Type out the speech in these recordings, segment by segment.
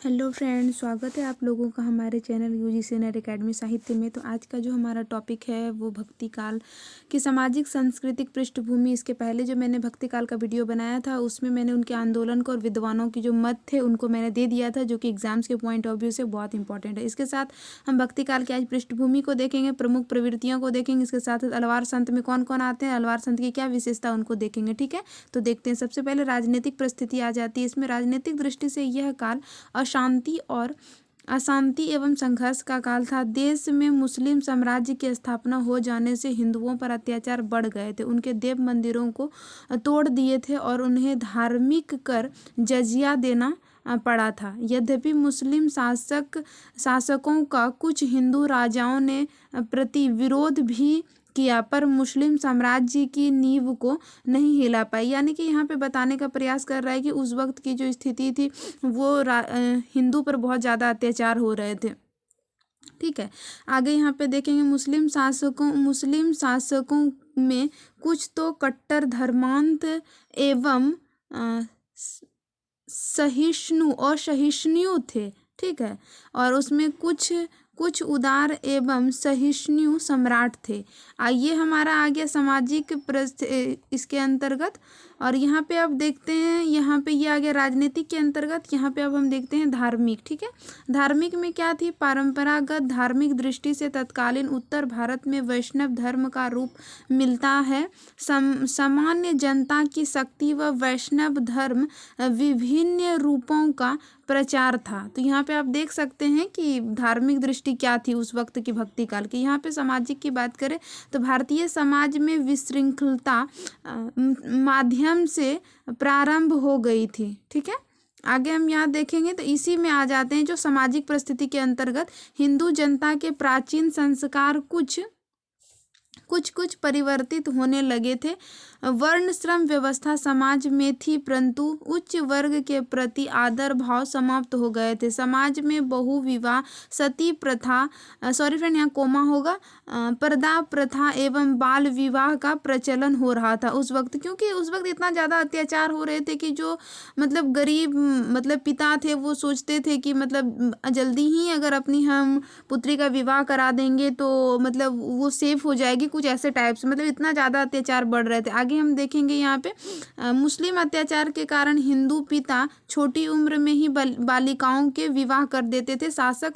Hello friends, स्वागत है आप लोगों का हमारे चैनल यूजीसी नेट एकेडमी साहित्य में। तो आज का जो हमारा टॉपिक है वो भक्ति काल की सामाजिक सांस्कृतिक पृष्ठभूमि। इसके पहले जो मैंने भक्ति काल का वीडियो बनाया था उसमें मैंने उनके आंदोलन को और विद्वानों की जो मत थे उनको मैंने दे दिया था, जो कि एग्जाम्स के पॉइंट ऑफ व्यू से बहुत इंपॉर्टेंट है। इसके साथ हम भक्ति काल की आज पृष्ठभूमि को देखेंगे, प्रमुख प्रवृत्तियों को देखेंगे, इसके साथ अलवार संत में कौन कौन आते हैं, अलवार संत की क्या विशेषता उनको देखेंगे। ठीक है, तो देखते हैं। सबसे पहले राजनीतिक परिस्थिति आ जाती है इसमें। राजनीतिक दृष्टि से यह काल अशांति एवं संघर्ष का काल था। देश में मुस्लिम साम्राज्य की स्थापना हो जाने से हिंदुओं पर अत्याचार बढ़ गए थे। उनके देव मंदिरों को तोड़ दिए थे और उन्हें धार्मिक कर जजिया देना पड़ा था। यद्यपि मुस्लिम शासकों का कुछ हिंदू राजाओं ने प्रति विरोध भी किया, पर मुस्लिम साम्राज्य की नींव को नहीं हिला पाई। यानी कि यहाँ पे बताने का प्रयास कर रहा है कि उस वक्त की जो स्थिति थी वो हिंदू पर बहुत ज़्यादा अत्याचार हो रहे थे। ठीक है, आगे यहाँ पे देखेंगे। मुस्लिम शासकों में कुछ तो कट्टर धर्मांत एवं असहिष्णु थे। ठीक है, और उसमें कुछ उदार एवं सहिष्णु सम्राट थे। आइए हमारा आ गया सामाजिक इसके अंतर्गत। और यहाँ पे अब देखते हैं, यहाँ पे ये आ गया राजनीतिक के अंतर्गत। यहाँ पे अब हम देखते हैं धार्मिक। ठीक है, धार्मिक में क्या थी? परंपरागत धार्मिक दृष्टि से तत्कालीन उत्तर भारत में वैष्णव धर्म का रूप मिलता है। सामान्य जनता की शक्ति व वैष्णव धर्म विभिन्न रूपों का प्रचार था। तो यहाँ पे आप देख सकते हैं कि धार्मिक दृष्टि क्या थी उस वक्त की भक्ति काल की। यहाँ पे सामाजिक की बात करें तो भारतीय समाज में विशृंखलता माध्यम से प्रारंभ हो गई थी। ठीक है, आगे हम यहाँ देखेंगे तो इसी में आ जाते हैं जो सामाजिक परिस्थिति के अंतर्गत हिंदू जनता के प्राचीन संस्कार कुछ परिवर्तित होने लगे थे। वर्ण श्रम व्यवस्था समाज में थी, परंतु उच्च वर्ग के प्रति आदर भाव समाप्त हो गए थे। समाज में बहु विवाह, सती प्रथा, सॉरी फ्रेंड यहाँ कोमा होगा, पर्दा प्रथा एवं बाल विवाह का प्रचलन हो रहा था उस वक्त। क्योंकि उस वक्त इतना ज़्यादा अत्याचार हो रहे थे कि जो मतलब गरीब मतलब पिता थे वो सोचते थे कि मतलब जल्दी ही अगर अपनी हम पुत्री का विवाह करा देंगे तो मतलब वो सेफ हो जाएगी, कुछ ऐसे टाइप से। मतलब इतना ज़्यादा अत्याचार बढ़ रहे थे। आगे हम देखेंगे यहाँ पे मुस्लिम अत्याचार के कारण हिंदू पिता छोटी उम्र में ही बालिकाओं के विवाह कर देते थे। शासक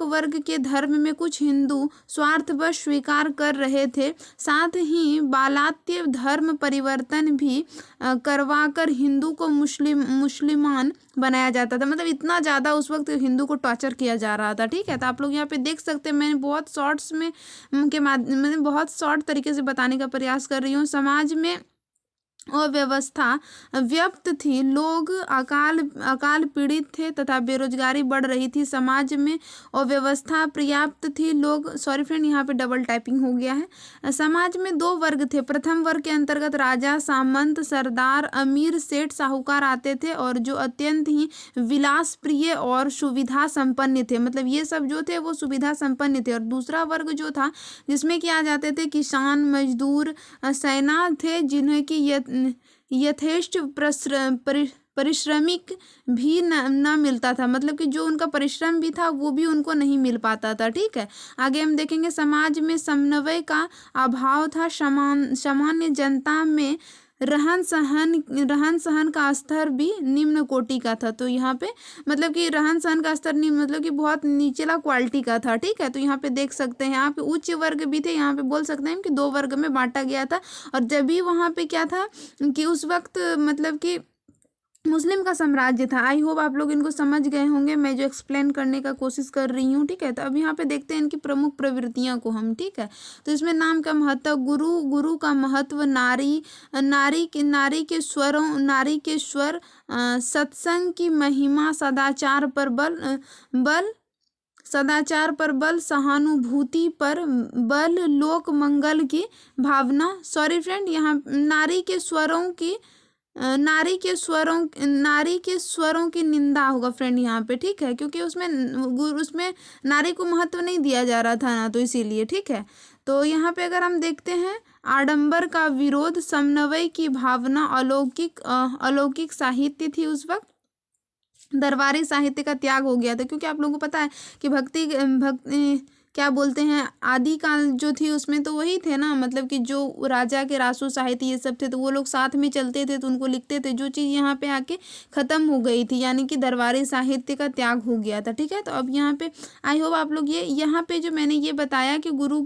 वर्ग के धर्म में कुछ हिंदू स्वार्थवश स्वीकार कर रहे थे। साथ ही बालात्य धर्म परिवर्तन भी करवाकर हिंदू को मुसलमान बनाया जाता था। मतलब इतना ज़्यादा उस वक्त हिंदू को टॉर्चर किया जा रहा था। ठीक है, तो आप लोग यहाँ पे देख सकते हैं, मैंने बहुत शॉर्ट्स में के माध्यम मैंने बहुत शॉर्ट तरीके से बताने का प्रयास कर रही हूँ। समाज में अव्यवस्था व्याप्त थी, लोग अकाल पीड़ित थे तथा बेरोजगारी बढ़ रही थी। समाज में अव्यवस्था पर्याप्त थी, लोग, सॉरी फ्रेंड यहाँ पे डबल टाइपिंग हो गया है। समाज में दो वर्ग थे। प्रथम वर्ग के अंतर्गत राजा, सामंत, सरदार, अमीर, सेठ, साहूकार आते थे और जो अत्यंत ही विलास प्रिय और सुविधा संपन्न थे। मतलब ये सब जो थे वो सुविधा संपन्न थे। और दूसरा वर्ग जो था जिसमें कि आ जाते थे किसान, मजदूर, सेना थे, जिन्हें कि यथेष्ट परिश्रमिक भी न मिलता था। मतलब कि जो उनका परिश्रम भी था वो भी उनको नहीं मिल पाता था। ठीक है, आगे हम देखेंगे समाज में समन्वय का अभाव था। सामान्य जनता में रहन सहन का स्तर भी निम्न कोटि का था। तो यहाँ पे मतलब कि रहन सहन का स्तर निम्न मतलब कि बहुत निचला क्वालिटी का था। ठीक है, तो यहाँ पे देख सकते हैं, यहाँ पे उच्च वर्ग भी थे। यहाँ पे बोल सकते हैं कि दो वर्ग में बांटा गया था। और जब भी वहाँ पे क्या था कि उस वक्त मतलब कि मुस्लिम का साम्राज्य था। आई होप आप लोग इनको समझ गए होंगे, मैं जो एक्सप्लेन करने का कोशिश कर रही हूँ। ठीक है, तो अब यहाँ पे देखते हैं इनकी प्रमुख प्रवृत्तियाँ को हम। ठीक है, तो इसमें नाम का महत्व, गुरु का महत्व, नारी के स्वर, सत्संग की महिमा, सदाचार पर बल, सहानुभूति पर बल, लोक मंगल की भावना। सॉरी फ्रेंड यहाँ नारी के स्वरों की निंदा होगा फ्रेंड यहाँ पे। ठीक है, क्योंकि उसमें नारी को महत्व नहीं दिया जा रहा था ना, तो इसीलिए। ठीक है, तो यहाँ पे अगर हम देखते हैं आडंबर का विरोध, समन्वय की भावना, अलौकिक साहित्य थी उस वक्त। दरबारी साहित्य का त्याग हो गया था, क्योंकि आप लोगों को पता है कि क्या बोलते हैं, आदिकाल जो थी उसमें तो वही थे ना, मतलब कि जो राजा के रासो साहित्य ये सब थे तो वो लोग साथ में चलते थे तो उनको लिखते थे, जो चीज़ यहाँ पे आके ख़त्म हो गई थी, यानी कि दरबारी साहित्य का त्याग हो गया था। ठीक है, तो अब यहाँ पे आई होप आप लोग ये यहाँ पे जो मैंने ये बताया कि गुरु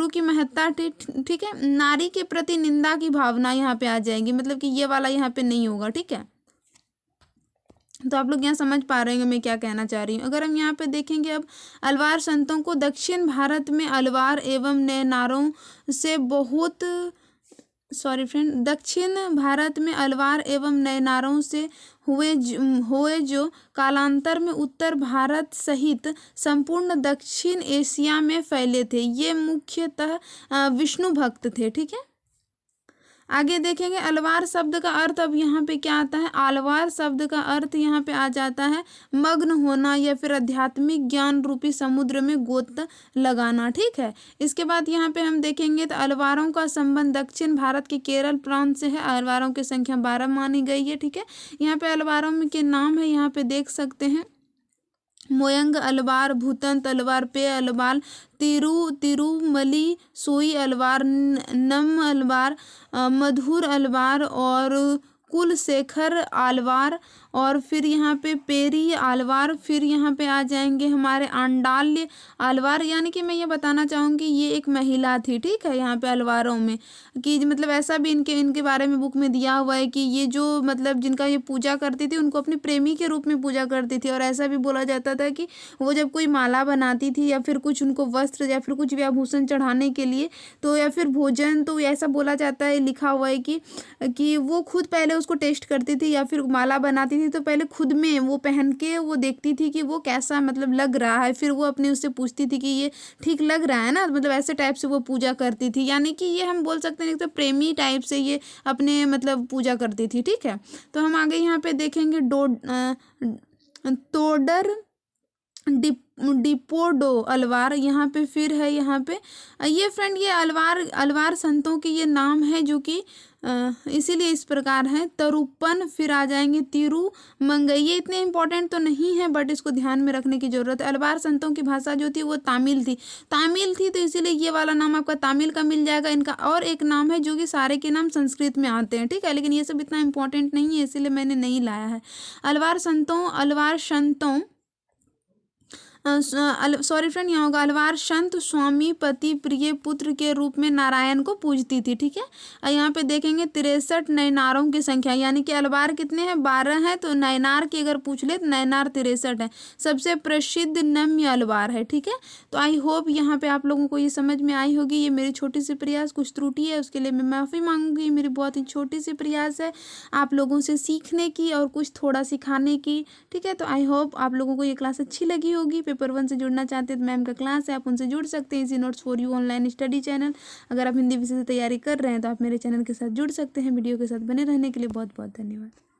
की महत्ता, ठीक है, नारी के प्रति निंदा की भावना यहाँ पे आ जाएगी, मतलब कि ये वाला यहाँ पे नहीं होगा। ठीक है, तो आप लोग यहाँ समझ पा रहे होंगे मैं क्या कहना चाह रही हूँ। अगर हम यहाँ पे देखेंगे अब, अलवार संतों को दक्षिण भारत में अलवार एवं नैनारों से बहुत दक्षिण भारत में अलवार एवं नैनारों से हुए जो कालांतर में उत्तर भारत सहित संपूर्ण दक्षिण एशिया में फैले थे। ये मुख्यतः विष्णु भक्त थे। ठीक है, आगे देखेंगे अलवार शब्द का अर्थ। अब यहाँ पे क्या आता है, अलवार शब्द का अर्थ यहाँ पे आ जाता है मग्न होना या फिर आध्यात्मिक ज्ञान रूपी समुद्र में गोता लगाना। ठीक है, इसके बाद यहाँ पे हम देखेंगे तो अलवारों का संबंध दक्षिण भारत के केरल प्रांत से है। अलवारों की संख्या 12 मानी गई है। ठीक है, यहाँ पे अलवारों में के नाम है, यहाँ पे देख सकते हैं, मोयंग अलवार, भूतंत अलवार, पे अलवार, तिरुमली, सोई अलवार, नम अलवार, मधुर अलवार और कुलशेखर अलवार, और फिर यहाँ पे पेरी अलवार, फिर यहाँ पे आ जाएंगे हमारे आंडाल्य अलवार। यानी कि मैं ये बताना चाहूँगी ये एक महिला थी। ठीक है, यहाँ पे अलवारों में कि मतलब ऐसा भी इनके बारे में बुक में दिया हुआ है कि ये जो मतलब जिनका ये पूजा करती थी उनको अपने प्रेमी के रूप में पूजा करती थी, और ऐसा भी बोला जाता था कि वो जब कोई माला बनाती थी या फिर कुछ उनको वस्त्र या फिर कुछ भी आभूषण चढ़ाने के लिए तो या फिर भोजन, तो ऐसा बोला जाता है, लिखा हुआ है कि वो खुद पहले उसको टेस्ट करती थी या फिर माला बनाती थी तो पहले खुद में वो पहन के वो देखती थी कि वो कैसा मतलब लग रहा है, फिर वो अपने उससे पूछती थी कि ये ठीक लग रहा है ना, मतलब ऐसे टाइप से वो पूजा करती थी। यानी कि ये हम बोल सकते हैं तो प्रेमी टाइप से ये अपने मतलब पूजा करती थी। ठीक है, तो हम आगे यहाँ पे देखेंगे तोडर डिपोडो अलवार। यहाँ पे फिर है, यहाँ पे ये फ्रेंड ये अलवार संतों के ये नाम है जो कि इसीलिए इस प्रकार है। तरुपन, फिर आ जाएंगे तिरुमंगई। ये इतने इंपॉर्टेंट तो नहीं है बट इसको ध्यान में रखने की जरूरत है। अलवार संतों की भाषा जो थी वो तमिल थी तो इसीलिए ये वाला नाम आपका तमिल का मिल जाएगा। इनका और एक नाम है जो कि सारे के नाम संस्कृत में आते हैं। ठीक है, लेकिन ये सब इतना इंपॉर्टेंट नहीं है इसीलिए मैंने नहीं लाया है। अलवार संतों सॉरी फ्रेंड, यहाँ होगा अलवार संत स्वामी पति प्रिय पुत्र के रूप में नारायण को पूजती थी। ठीक है, और यहाँ पे देखेंगे 63 नैनारों की संख्या, यानी कि अलवार कितने हैं, 12 हैं, तो नैनार की अगर पूछ ले तो नैनार 63 है। सबसे प्रसिद्ध नम्य अलवार है। ठीक है, तो आई होप यहाँ पे आप लोगों को ये समझ में आई होगी। ये मेरी छोटी सी प्रयास, कुछ त्रुटि है उसके लिए मैं माफ़ी मांगूंगी। मेरी बहुत ही छोटी सी प्रयास है आप लोगों से सीखने की और कुछ थोड़ा सिखाने की। ठीक है, तो आई होप आप लोगों को ये क्लास अच्छी लगी होगी। पेपर 1 से जुड़ना चाहते हैं तो मैम का क्लास है, आप उनसे जुड़ सकते हैं। Easy notes for you online study channel. अगर आप हिंदी विषय से तैयारी कर रहे हैं तो आप मेरे चैनल के साथ जुड़ सकते हैं। वीडियो के साथ बने रहने के लिए बहुत बहुत धन्यवाद।